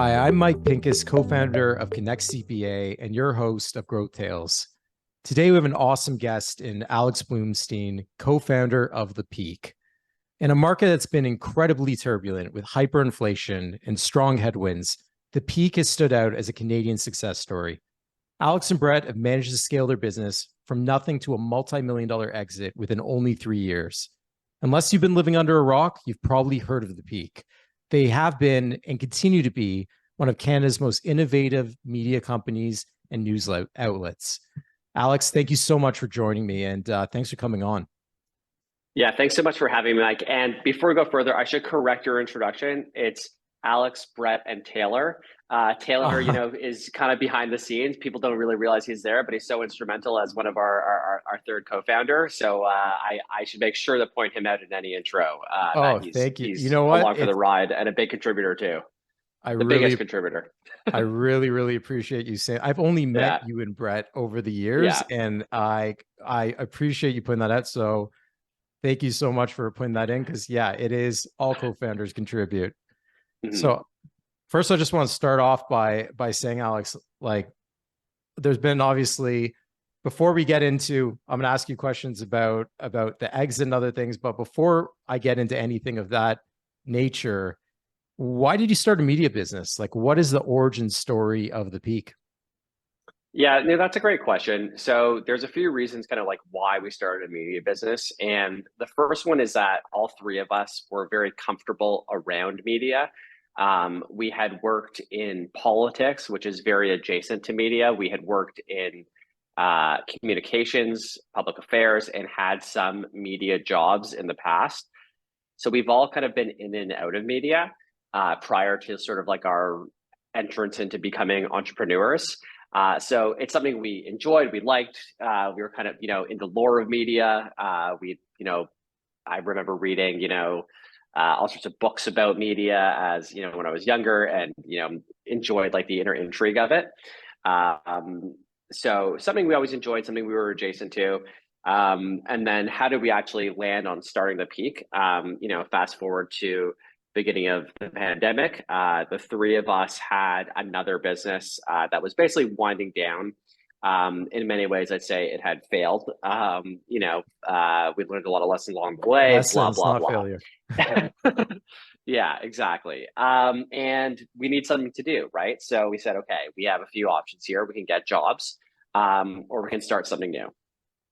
Hi, I'm Mike Pinkus, co-founder of Connect CPA and your host of GrowthTales. Today we have an awesome guest in Alex Blumenstein, co-founder of The Peak. In a market that's been incredibly turbulent with hyperinflation and strong headwinds, The Peak has stood out as a Canadian success story. Alex and Brett have managed to scale their business from nothing to a multi-million-dollar exit within only 3 years. Unless you've been living under a rock, you've probably heard of The Peak. They have been and continue to be one of Canada's most innovative media companies and news outlets. Alex, thank you so much for joining me, and thanks for coming on. Yeah, thanks so much for having me, Mike. And before we go further, I should correct your introduction. It's Alex, Brett, and Taylor. Taylor, is kind of behind the scenes. People don't really realize he's there, but he's so instrumental as one of our third co-founder. So I should make sure to point him out in any intro. Thank you. He's You know what? along for the ride and a big contributor too. Biggest contributor. I really appreciate you saying. I've only met you and Brett over the years, and I appreciate you putting that out. So thank you so much for putting that in, because it is all co-founders contribute. Mm-hmm. So first, I just want to start off by saying, Alex, like, there's been obviously, before we get into, I'm going to ask you questions about the exit and other things, but before I get into anything of that nature, why did you start a media business? Like, what is the origin story of The Peak? Yeah, no, that's a great question. So there's a few reasons kind of like why we started a media business. And the first one is that all three of us were very comfortable around media. We had worked in politics, which is very adjacent to media. We had worked in communications, public affairs, and had some media jobs in the past. So we've all kind of been in and out of media prior to sort of like our entrance into becoming entrepreneurs. So it's something we enjoyed, we liked. We were kind of, in the lore of media. I remember reading, all sorts of books about media as, when I was younger, and, enjoyed like the inner intrigue of it. So something we always enjoyed, something we were adjacent to. And then how did we actually land on starting The Peak? Fast forward to beginning of the pandemic, the three of us had another business that was basically winding down. In many ways, I'd say it had failed. We learned a lot of lessons along the way. Lessons, blah, blah, not blah. Failure. Yeah, exactly. And we need something to do, right? So we said, okay, we have a few options here. We can get jobs, or we can start something new.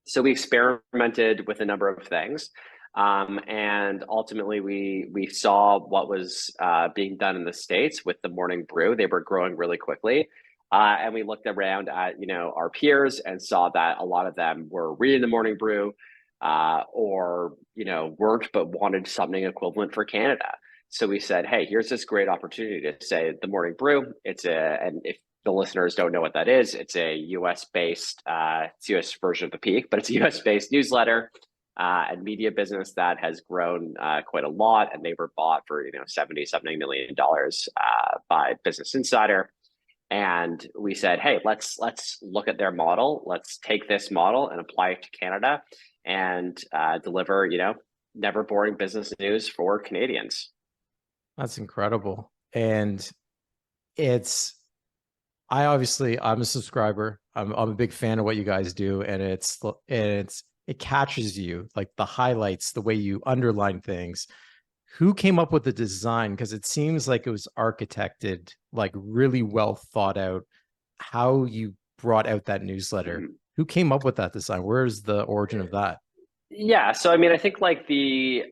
So we experimented with a number of things. And ultimately, we saw what was being done in the States with the morning brew. They were growing really quickly. And we looked around at, our peers and saw that a lot of them were reading the morning brew or, weren't, but wanted something equivalent for Canada. So we said, hey, here's this great opportunity to say the morning brew. And if the listeners don't know what that is, it's a US-based, it's US version of The Peak, but it's a US-based newsletter and media business that has grown quite a lot, and they were bought for $70 million by Business Insider. And we said, hey, let's look at their model. Let's take this model and apply it to Canada and deliver never boring business news for Canadians. That's incredible. And I'm a subscriber. I'm a big fan of what you guys do, and it catches you, like the highlights, the way you underline things. Who came up with the design? Because it seems like it was architected, like really well thought out, how you brought out that newsletter. Mm-hmm. Who came up with that design? Where's the origin of that? Yeah, so I mean, I think like the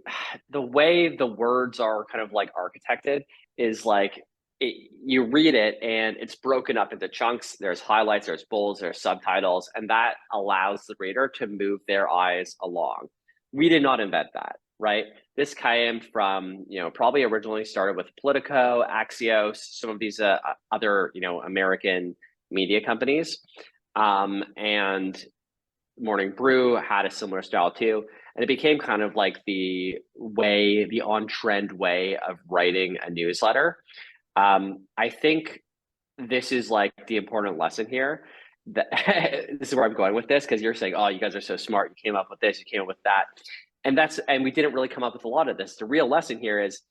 way the words are kind of like architected is like, you read it and it's broken up into chunks. There's highlights, there's bulls, there's subtitles, and that allows the reader to move their eyes along. We did not invent that, right? This came from, probably originally started with Politico, Axios, some of these other, American media companies. And Morning Brew had a similar style too. And it became kind of like the on-trend way of writing a newsletter. I think this is like the important lesson here. That this is where I'm going with this, because you're saying, oh, you guys are so smart. You came up with this, you came up with that. And we didn't really come up with a lot of this. The real lesson here is,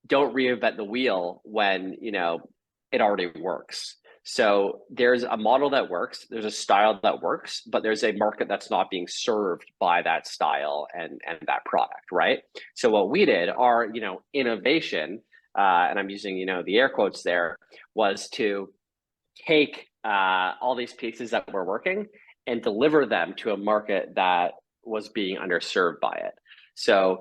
don't reinvent the wheel when, it already works. So there's a model that works, there's a style that works, but there's a market that's not being served by that style and that product, right? So what we did, our, innovation, and I'm using, the air quotes there, was to take all these pieces that were working and deliver them to a market that was being underserved by it. So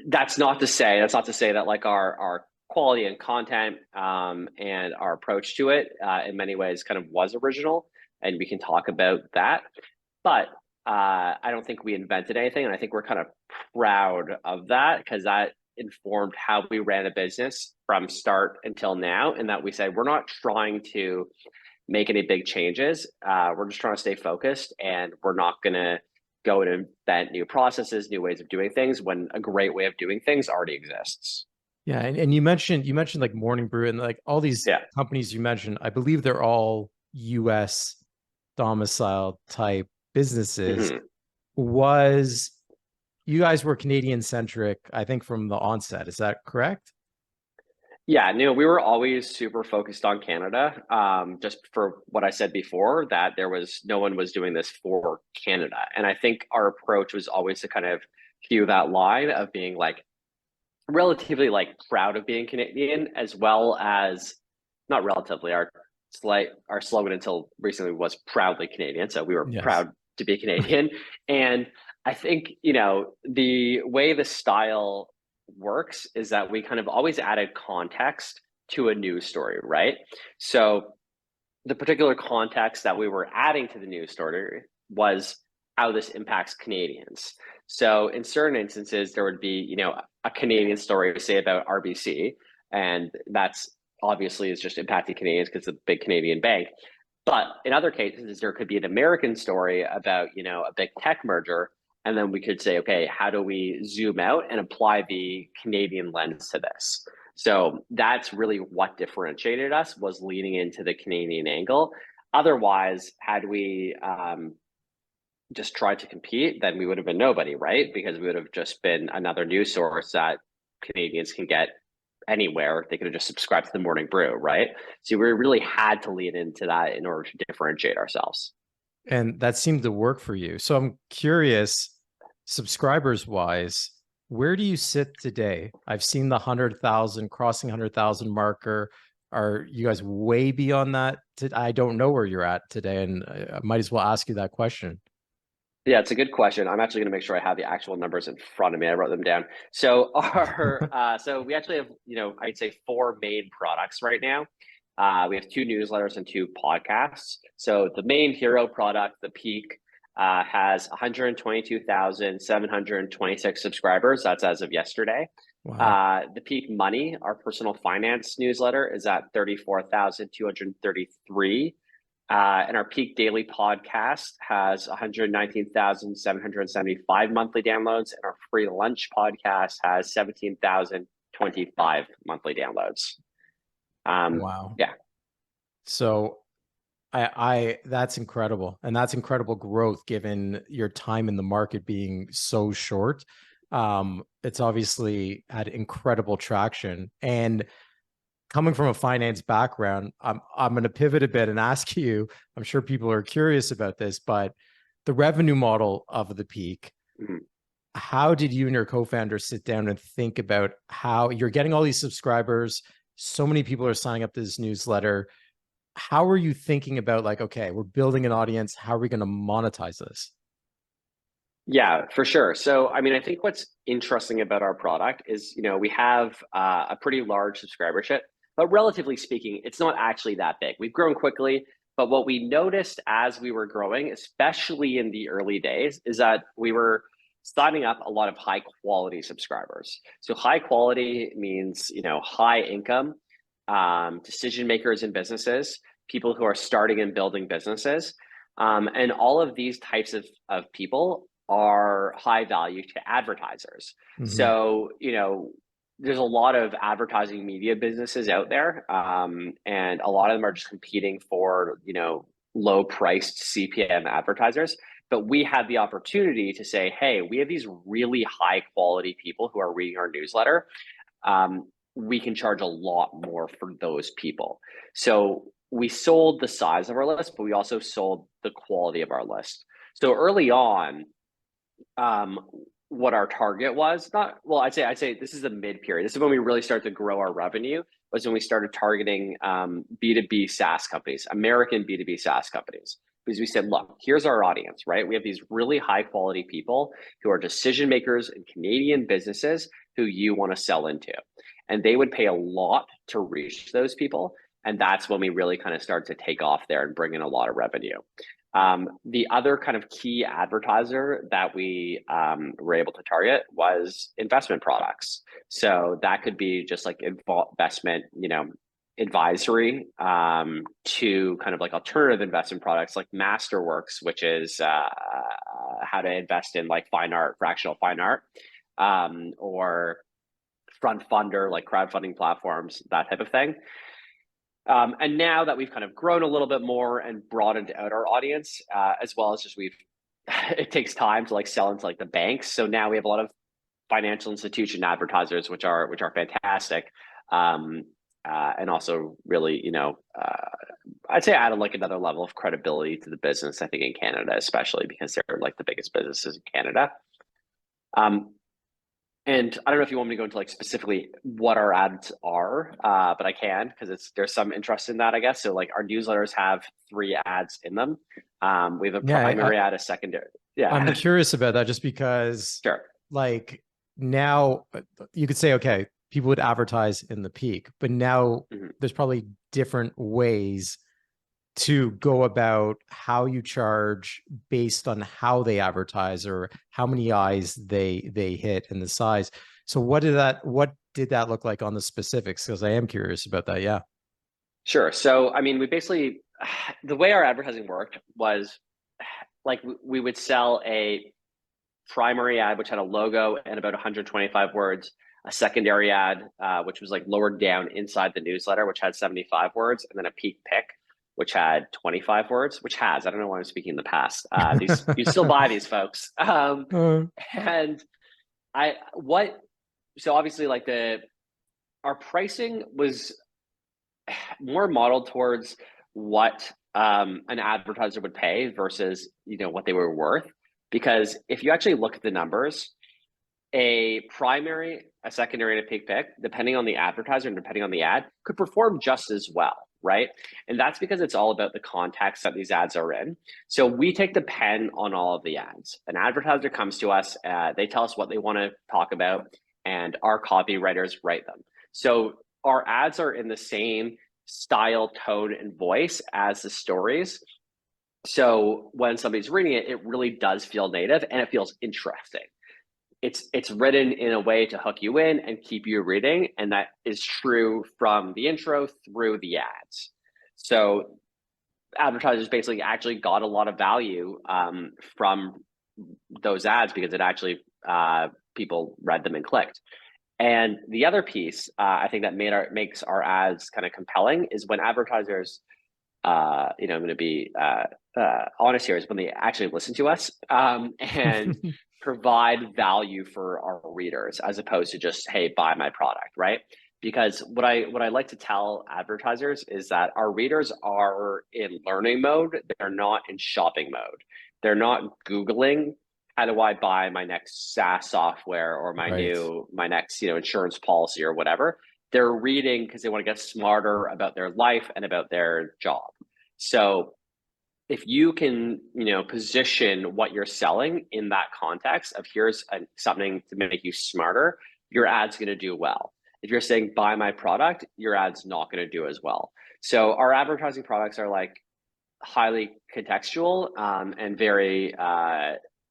that's not to say that like our quality and content and our approach to it in many ways kind of was original, and we can talk about that. But I don't think we invented anything, and I think we're kind of proud of that because that informed how we ran a business from start until now, and that we said we're not trying to make any big changes. We're just trying to stay focused, and we're not going to go and invent new processes, new ways of doing things when a great way of doing things already exists. Yeah, and you mentioned like Morning Brew and like all these Yeah. companies you mentioned. I believe they're all U.S. domicile type businesses. Mhm. Was you guys were Canadian centric, I think, from the onset. Is that correct? Yeah, no, we were always super focused on Canada. Just for what I said before, that there was no one was doing this for Canada. And I think our approach was always to kind of hew that line of being like relatively like proud of being Canadian, as well as not relatively, our slogan until recently was proudly Canadian. So we were Yes. proud to be Canadian. And I think, the way the style works is that we kind of always added context to a news story, right? So the particular context that we were adding to the news story was how this impacts Canadians. So in certain instances, there would be, a Canadian story, say about RBC, and that's obviously is just impacting Canadians because it's a big Canadian bank. But in other cases, there could be an American story about, a big tech merger. And then we could say, okay, how do we zoom out and apply the Canadian lens to this? So that's really what differentiated us, was leaning into the Canadian angle. Otherwise, had we just tried to compete, then we would have been nobody, right? Because we would have just been another news source that Canadians can get anywhere. They could have just subscribed to the Morning Brew, right? So we really had to lean into that in order to differentiate ourselves. And that seemed to work for you. So I'm curious, subscribers wise, where do you sit today? I've seen the 100,000 crossing 100,000 marker. Are you guys way beyond that? I don't know where you're at today, and I might as well ask you that question. Yeah, it's a good question. I'm actually going to make sure I have the actual numbers in front of me. I wrote them down. So so we actually have, I'd say four main products right now. We have two newsletters and two podcasts. So the main hero product, the Peak, has 122,726 subscribers. That's as of yesterday. Wow. The Peak Money, our personal finance newsletter, is at 34,233. And our Peak Daily podcast has 119,775 monthly downloads, and our Free Lunch podcast has 17,025 monthly downloads. Wow. Yeah. So I that's incredible. And that's incredible growth given your time in the market being so short. It's obviously had incredible traction. And coming from a finance background, I'm going to pivot a bit and ask you, I'm sure people are curious about this, but the revenue model of the Peak, Mhm. how did you and your co-founder sit down and think about how you're getting all these subscribers? So many people are signing up to this newsletter. How are you thinking about like, okay, we're building an audience. How are we going to monetize this? Yeah, for sure. So, I mean, I think what's interesting about our product is, we have a pretty large subscribership, but relatively speaking, it's not actually that big. We've grown quickly, but what we noticed as we were growing, especially in the early days, is that we were signing up a lot of high quality subscribers. So, high quality means, high income, decision makers in businesses, people who are starting and building businesses. And all of these types of people are high value to advertisers. Mm-hmm. So, there's a lot of advertising media businesses out there, and a lot of them are just competing for, low priced CPM advertisers. But we had the opportunity to say, hey, we have these really high quality people who are reading our newsletter. We can charge a lot more for those people. So we sold the size of our list, but we also sold the quality of our list. So early on, what our target was, not, well, I'd say this is the mid period. This is when we really started to grow our revenue, was when we started targeting B2B SaaS companies, American B2B SaaS companies. Because we said, look, here's our audience, right? We have these really high quality people who are decision makers in Canadian businesses who you want to sell into. And they would pay a lot to reach those people. And that's when we really kind of started to take off there and bring in a lot of revenue. The other kind of key advertiser that we were able to target was investment products. So that could be just like investment, advisory to kind of like alternative investment products like Masterworks, which is how to invest in like fine art, fractional fine art, or Front Funder, like crowdfunding platforms, that type of thing. And now that we've kind of grown a little bit more and broadened out our audience, as well as just it takes time to like sell into like the banks. So now we have a lot of financial institution advertisers, which are fantastic. And also really, I'd say added like another level of credibility to the business, I think in Canada, especially because they're like the biggest businesses in Canada. And I don't know if you want me to go into like specifically what our ads are, but I can, because there's some interest in that, I guess. So like our newsletters have 3 ads in them. We have a primary ad, a secondary. Yeah. I'm curious about that just because Sure. like now you could say, okay, people would advertise in the peak, but now there's probably different ways to go about how you charge based on how they advertise or how many eyes they hit and the size. So what did that look like on the specifics? Because I am curious about that. Yeah. Sure. So, I mean, we basically, the way our advertising worked was like we would sell a primary ad, which had a logo and about 125 words, a secondary ad, which was like lowered down inside the newsletter, which had 75 words, and then a peak pick, which had 25 words, I don't know why I'm speaking in the past. You still buy these folks. So obviously like our pricing was more modeled towards what an advertiser would pay versus, what they were worth. Because if you actually look at the numbers, a primary, a secondary, and a peak pick, depending on the advertiser and depending on the ad, could perform just as well, right? And that's because it's all about the context that these ads are in. So we take the pen on all of the ads. An advertiser comes to us, they tell us what they want to talk about, and our copywriters write them. So our ads are in the same style, tone, and voice as the stories. So when somebody's reading it, it really does feel native and it feels interesting. It's written in a way to hook you in and keep you reading, and that is true from the intro through the ads. So advertisers basically actually got a lot of value from those ads because it actually people read them and clicked. And the other piece I think that makes our ads kind of compelling is when advertisers, I'm going to be honest here, is when they actually listen to us and provide value for our readers as opposed to just, hey, buy my product, right? Because what I like to tell advertisers is that our readers are in learning mode. They're not in shopping mode. They're not Googling, how do I buy my next SaaS software or my next, insurance policy or whatever. They're reading because they want to get smarter about their life and about their job. So if you can, position what you're selling in that context of here's something to make you smarter, your ad's going to do well. If you're saying buy my product, your ad's not going to do as well. So our advertising products are like highly contextual and very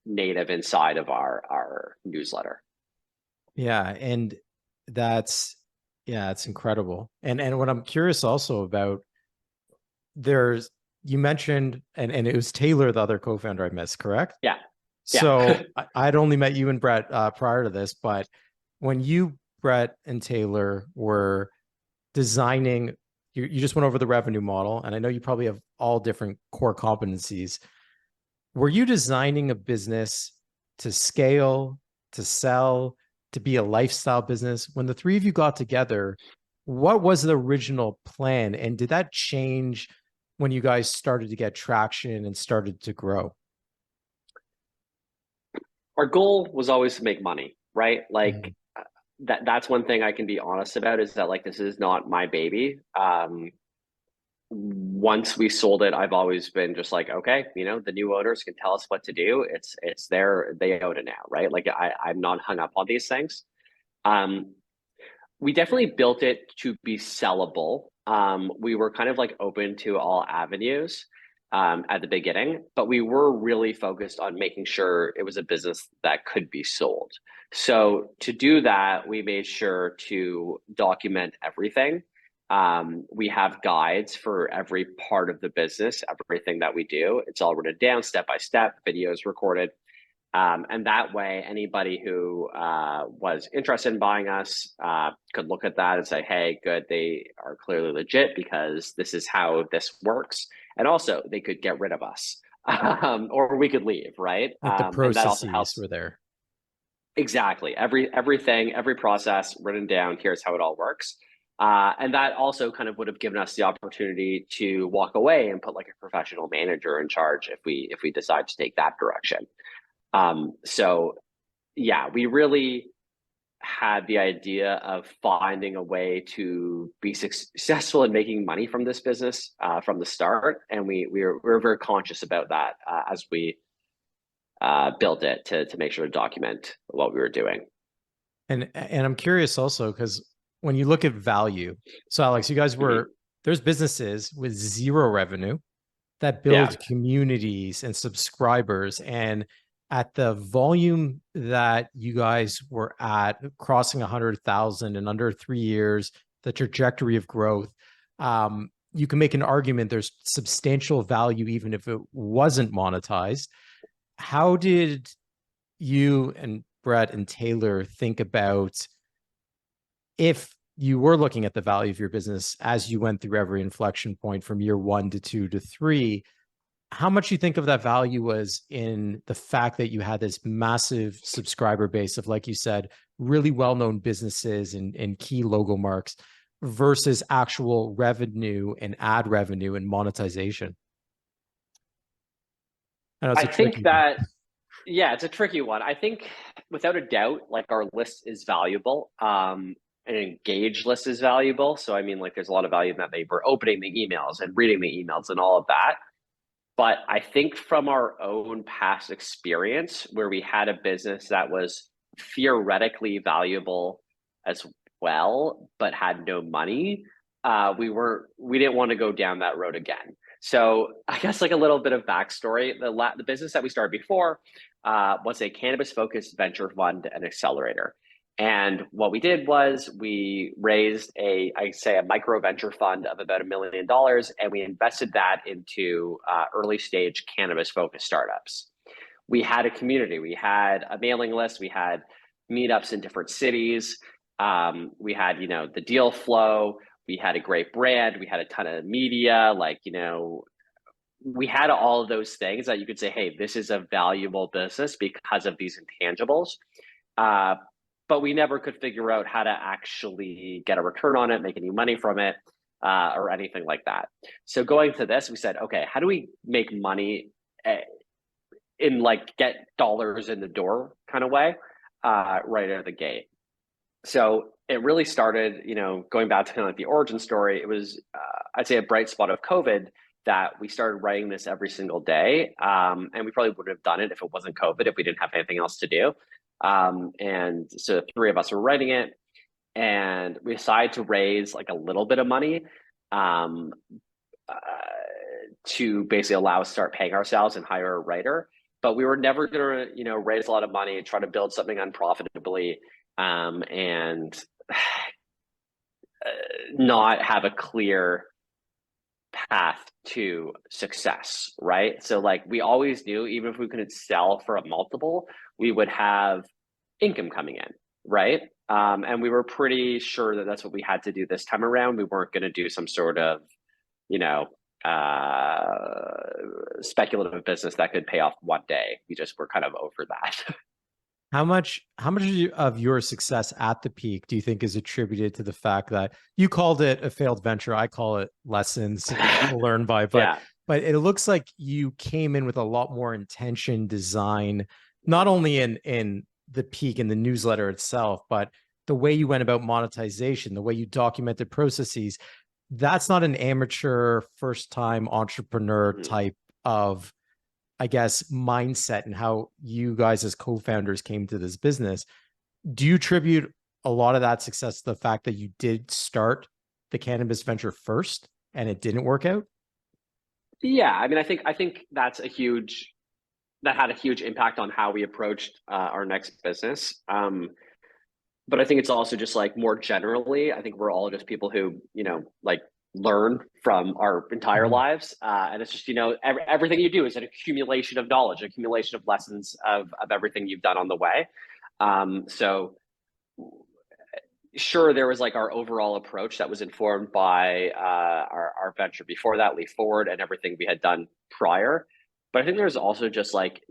native inside of our newsletter. Yeah, and it's incredible. And what I'm curious also about, you mentioned, and it was Taylor, the other co-founder I missed, correct? Yeah. So I'd only met you and Brett prior to this, but when you, Brett, and Taylor were designing, you just went over the revenue model, and I know you probably have all different core competencies. Were you designing a business to scale, to sell, to be a lifestyle business? When the three of you got together, what was the original plan? And did that change when you guys started to get traction and started to grow? Our goal was always to make money, right? Mm. Like that's one thing I can be honest about is that like this is not my baby. Once we sold it, I've always been just like, okay, the new owners can tell us what to do. It's there, they own it now, right? Like I'm not hung up on these things. Um, we definitely built it to be sellable. We were kind of like open to all avenues at the beginning, but we were really focused on making sure it was a business that could be sold. So to do that, we made sure to document everything. We have guides for every part of the business, everything that we do. It's all written down step by step, videos recorded. And that way, anybody who was interested in buying us could look at that and say, hey, good, they are clearly legit because this is how this works. And also, they could get rid of us or we could leave, right? Like the And that also processes helps. were there. Exactly. Everything, every process written down, here's how it all works. And that also kind of would have given us the opportunity to walk away and put like a professional manager in charge if we decide to take that direction. So yeah, we really had the idea of finding a way to be successful in making money from this business from the start, and we were very conscious about that as we built it to make sure to document what we were doing. And I'm curious also because when you look at value, so Alex, you guys Mhm. were there's businesses with zero revenue that Yeah, build communities and subscribers. And at the volume that you guys were at, crossing 100,000 in under 3 years, the trajectory of growth, you can make an argument there's substantial value even if it wasn't monetized. How did you and Brett and Taylor think about if you were looking at the value of your business as you went through every inflection point from year 1 to 2 to 3, how much you think of that value was in the fact that you had this massive subscriber base of, like you said, really well-known businesses and key logo marks versus actual revenue and ad revenue and monetization? I know it's I a think tricky one. that yeah, it's a tricky one. I think without a doubt, like our list is valuable. An engaged list is valuable. So I mean, like there's a lot of value in that they were opening the emails and reading the emails and all of that. But I think from our own past experience, where we had a business that was theoretically valuable as well, but had no money, we didn't want to go down that road again. So I guess like a little bit of backstory: the business that we started before was a cannabis focused venture fund and accelerator. And what we did was we raised a micro venture fund of about $1 million, and we invested that into early stage cannabis focused startups. We had a community, we had a mailing list, we had meetups in different cities. We had, the deal flow. We had a great brand. We had a ton of media. Like, we had all of those things that you could say, hey, this is a valuable business because of these intangibles. Uh, but we never could figure out how to actually get a return on it, make any money from it, or anything like that. So going to this, we said, okay, how do we make money in like get dollars in the door kind of way right out of the gate? So it really started, going back to kind of like the origin story. It was, I'd say, a bright spot of COVID that we started writing this every single day. And we probably wouldn't have done it if it wasn't COVID, if we didn't have anything else to do. And so three of us were writing it, and we decided to raise like a little bit of money um, uh, to basically allow us to start paying ourselves and hire a writer. But we were never going to, raise a lot of money and try to build something unprofitably and not have a clear path to success, right? So like we always knew, even if we couldn't sell for a multiple, we would have income coming in, right? And we were pretty sure that that's what we had to do this time around. We weren't going to do some sort of, you know, uh, speculative business that could pay off one day. We just were kind of over that. How much of your success at the peak do you think is attributed to the fact that you called it a failed venture? I call it lessons to learn by, Yeah. but it looks like you came in with a lot more intention, design, not only in the peak in the newsletter itself, but the way you went about monetization, the way you documented processes. That's not an amateur first time entrepreneur type of, I guess, mindset and how you guys as co-founders came to this business. Do you attribute a lot of that success to the fact that you did start the cannabis venture first and it didn't work out? Yeah, I mean, I think that had a huge impact on how we approached our next business. But I think it's also just like more generally, I think we're all just people who, like learn from our entire lives. And it's just, everything you do is an accumulation of knowledge, accumulation of lessons of everything you've done on the way. So sure, there was like our overall approach that was informed by our venture before that, Leap Forward, and everything we had done prior. But I think there's also just like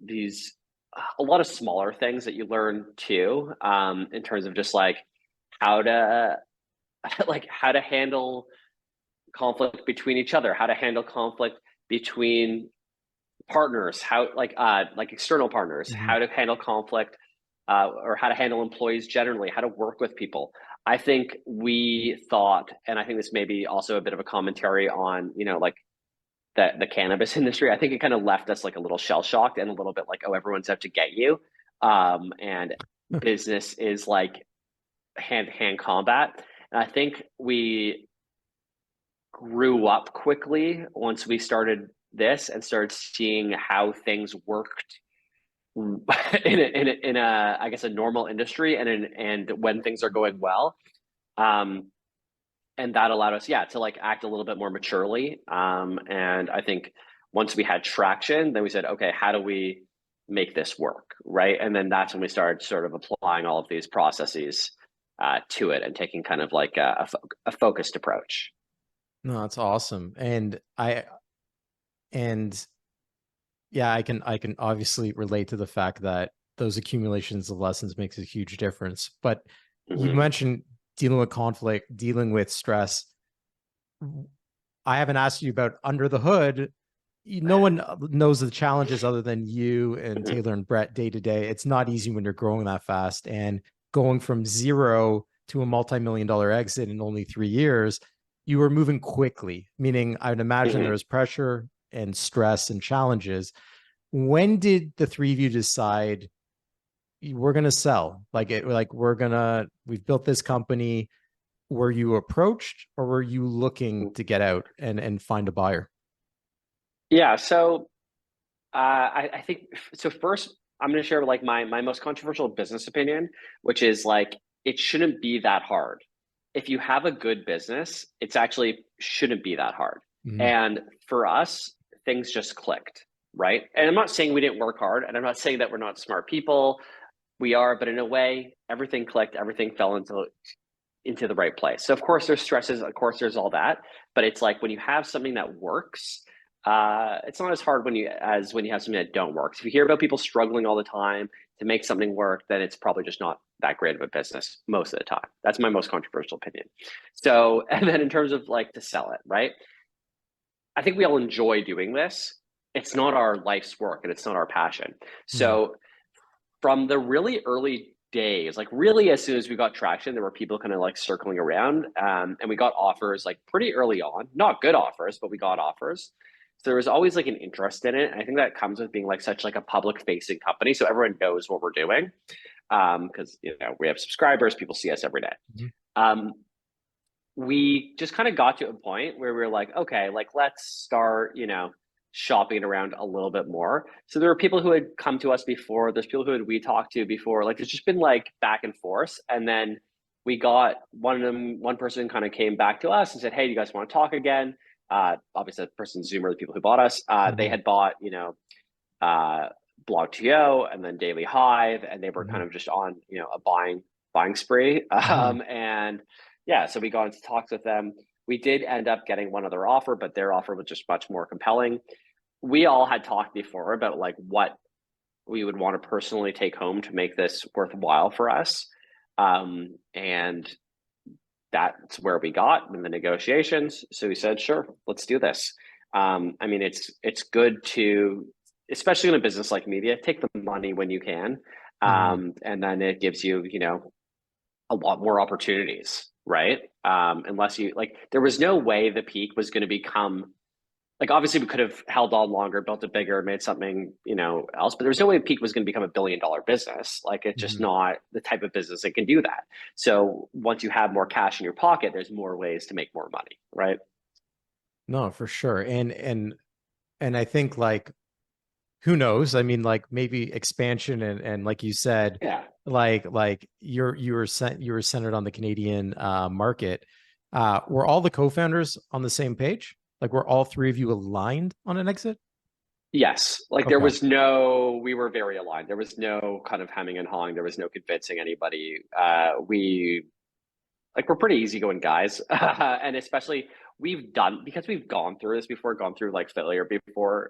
a lot of smaller things that you learn too, in terms of just like how to handle conflict between each other, how to handle conflict between partners, how like external partners, how to handle conflict, or how to handle employees generally, how to work with people. I think we thought, and I think this may be also a bit of a commentary on, like the cannabis industry. I think it kind of left us like a little shell shocked and a little bit like, oh, everyone's out to get you. And business is like hand combat. And I think we grew up quickly once we started this and started seeing how things worked in a I guess a normal industry and when things are going well. And that allowed us, to like act a little bit more maturely. And I think once we had traction, then we said, okay, how do we make this work, right? And then that's when we started sort of applying all of these processes to it and taking kind of like a focused approach. No, that's awesome. And yeah, I can obviously relate to the fact that those accumulations of lessons makes a huge difference. But you mentioned dealing with conflict, dealing with stress. I haven't asked you about under the hood. No one knows the challenges other than you and Taylor and Brett day to day. It's not easy when you're growing that fast and going from zero to a multi-million-dollar exit in only 3 years. You were moving quickly, meaning I would imagine there was pressure and stress and challenges. When did the three of you decide we're going to sell? We've built this company. Were you approached or were you looking to get out and find a buyer? Yeah. So I think, so first I'm going to share like my most controversial business opinion, which is like, it shouldn't be that hard. If you have a good business, it's actually shouldn't be that hard. And for us, things just clicked, right? And I'm not saying we didn't work hard, and I'm not saying that we're not smart people. We are, but in a way, everything clicked, everything fell into the right place. So of course there's stresses, of course there's all that, but it's like when you have something that works, it's not as hard when you have something that don't work. So if you hear about people struggling all the time to make something work, then it's probably just not that great of a business most of the time. That's my most controversial opinion. So, and then in terms of like to sell it, right? I think we all enjoy doing this. It's not our life's work and it's not our passion. So from the really early days, like really as soon as we got traction, there were people kind of like circling around, and we got offers like pretty early on, not good offers, but we got offers. So there was always like an interest in it. And I think that comes with being like such like a public facing company. So everyone knows what we're doing. Because we have subscribers, people see us every day. We just kind of got to a point where we were like, okay, like let's start, shopping around a little bit more. So there were people who had come to us before. There's people who we talked to before. Like there's just been like back and forth. And then we got one person kind of came back to us and said, hey, do you guys want to talk again? Obviously, the person Zoomer, the people who bought us, they had bought, BlogTO and then Daily Hive, and they were kind of just on, a buying spree. And yeah, so we got into talks with them. We did end up getting one other offer, but their offer was just much more compelling. we all had talked before about like what we would want to personally take home to make this worthwhile for us. And that's where we got in the negotiations. So we said, sure, let's do this. I mean, it's good to, especially in a business like media, take the money when you can. Mhm. And then it gives you, you know, a lot more opportunities, right? Unless you like, there was no way the peak was going to become like, obviously we could have held on longer, built it bigger, made something, you know, else, but there's no way Peak was going to become $1 billion business. Like, it's just Mhm. not the type of business that can do that. So once you have more cash in your pocket, there's more ways to make more money, right? No, for sure. And I think like who knows? I mean, like maybe expansion and like you said, Yeah. like you were centered on the Canadian market. Were all the co-founders on the same page? Like were all three of you aligned on an exit? Yes. Like there Okay. was no, we were very aligned. There was no kind of hemming and hawing. There was no convincing anybody. We're pretty easygoing guys. And especially because we've gone through this before, gone through like failure before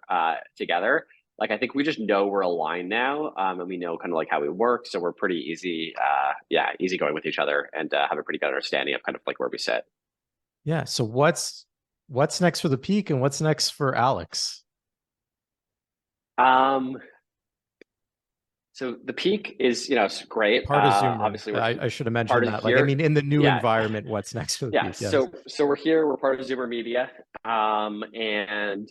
together. Like I think we just know we're aligned now, and we know kind of like how we work. So we're pretty easy, easy going with each other, and have a pretty good understanding of kind of like where we sit. Yeah. So what's next for the peak and what's next for Alex? Um, so the peak is, you know, it's great. Part of Zoomer. Obviously, we're I should have part mentioned of that. Like, I here. mean, in the new Yeah, environment, what's next for the yeah. peak? Yes. So we're here. We're part of Zoomer Media, and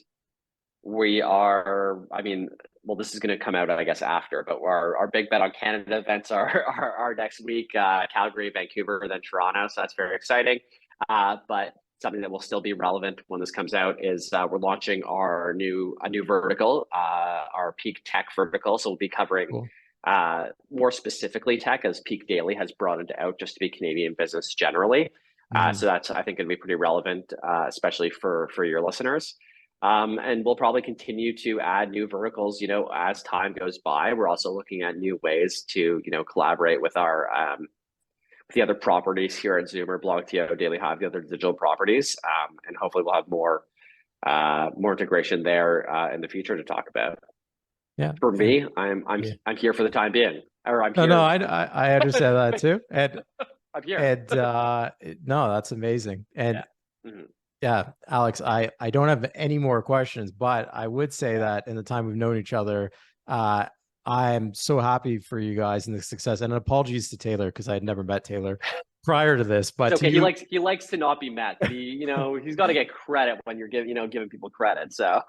we are, I mean, well, this is going to come out, I guess, after, but our big bet on Canada events are next week, Calgary, Vancouver, then Toronto. So that's very exciting. But something that will still be relevant when this comes out is we're launching a new vertical, our Peak Tech vertical. So we'll be covering Cool. more specifically tech, as Peak Daily has broadened out just to be Canadian business generally. Mhm. So that's, I think, going to be pretty relevant, especially for your listeners. And we'll probably continue to add new verticals, you know, as time goes by. We're also looking at new ways to, you know, collaborate with with the other properties here at Zoomer, BlogTO, Daily Hive, the other digital properties, and hopefully we'll have more integration there in the future to talk about. Yeah. For And me, yeah. I'm here for the time being, or I'm No, here. I understand that too. I'm here. And no, that's amazing. And Yeah. Mhm. yeah, Alex, I don't have any more questions, but I would say Yeah. that in the time we've known each other, uh, I'm so happy for you guys and the success. And apologies to Taylor because I had never met Taylor prior to this, It's but to okay. you, He likes to not be met, but you know, he's got to get credit when you're giving people credit. So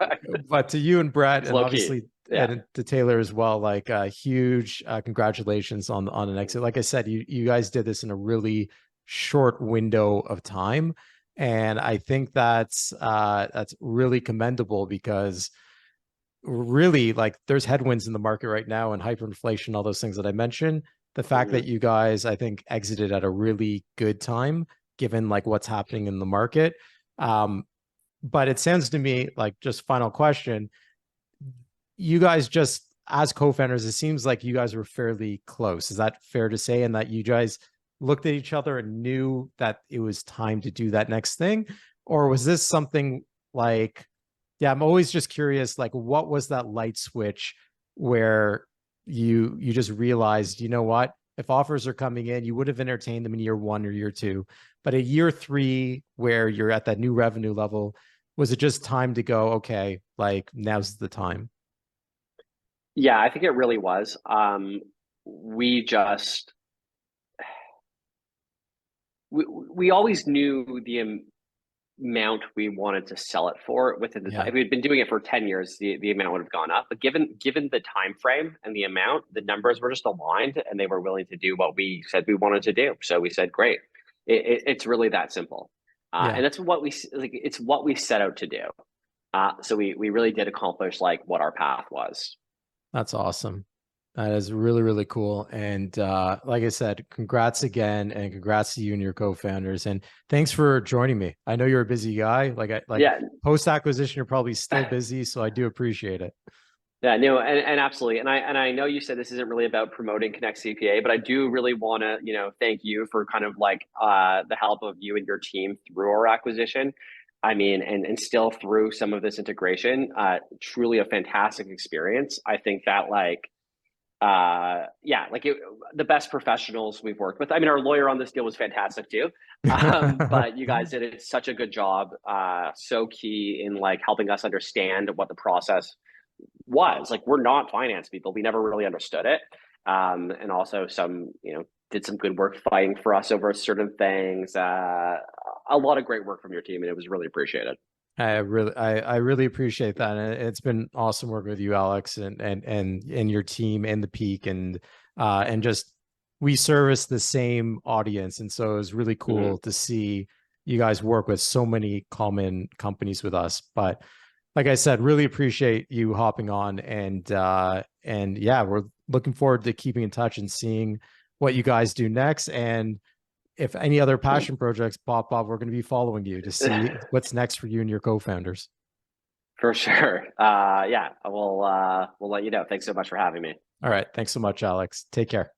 but to you and Brett, it's and low key. obviously Yeah. and to Taylor as well, like huge congratulations on an exit. Like I said, you guys did this in a really short window of time, and I think that's really commendable because really like there's headwinds in the market right now and hyperinflation, all those things that I mentioned. The fact that Mhm. you guys, I think, exited at a really good time, given like what's happening in the market. Um, but it sounds to me like just final question. You guys just as co-founders, it seems like you guys were fairly close. Is that fair to say? And that you guys looked at each other and knew that it was time to do that next thing? Or was this something like, yeah, I'm always just curious, like what was that light switch where you just realized, you know what? If offers are coming in, you would have entertained them in year one or year two. But at year three, where you're at that new revenue level, was it just time to go, okay, like now's the time? Yeah, I think it really was. We just we always knew the amount we wanted to sell it for within the time. Yeah. If we'd been doing it for 10 years, the amount would have gone up. But given the time frame and the amount, the numbers were just aligned and they were willing to do what we said we wanted to do. So we said, great. It's really that simple. Yeah. And that's what we like, it's what we set out to do. So we really did accomplish like what our path was. That's awesome. That is really, really cool. And like I said, congrats again and congrats to you and your co-founders. And thanks for joining me. I know you're a busy guy. Like Yeah, post-acquisition, you're probably still busy. So I do appreciate it. yeah, no, and absolutely, and I know you said this isn't really about promoting Connect CPA, but I do really want to, you know, thank you for kind of like the help of you and your team through our acquisition. I mean, and still through some of this integration, truly a fantastic experience. I think that yeah, the best professionals we've worked with. I mean, our lawyer on this deal was fantastic too. But you guys did such a good job, so key in like helping us understand what the process was. Like, we're not finance people. We never really understood it. And also did some good work fighting for us over certain things. A lot of great work from your team, and it was really appreciated. I really appreciate that. And it's been awesome working with you, Alex, and your team and the Peak, and just we service the same audience. And so it was really cool to see you guys work with so many common companies with us. But like I said, really appreciate you hopping on, and yeah, we're looking forward to keeping in touch and seeing what you guys do next. And if any other passion projects pop up, we're going to be following you to see what's next for you and your co-founders. For sure. Yeah, we'll let you know. Thanks so much for having me. All right. Thanks so much, Alex. Take care.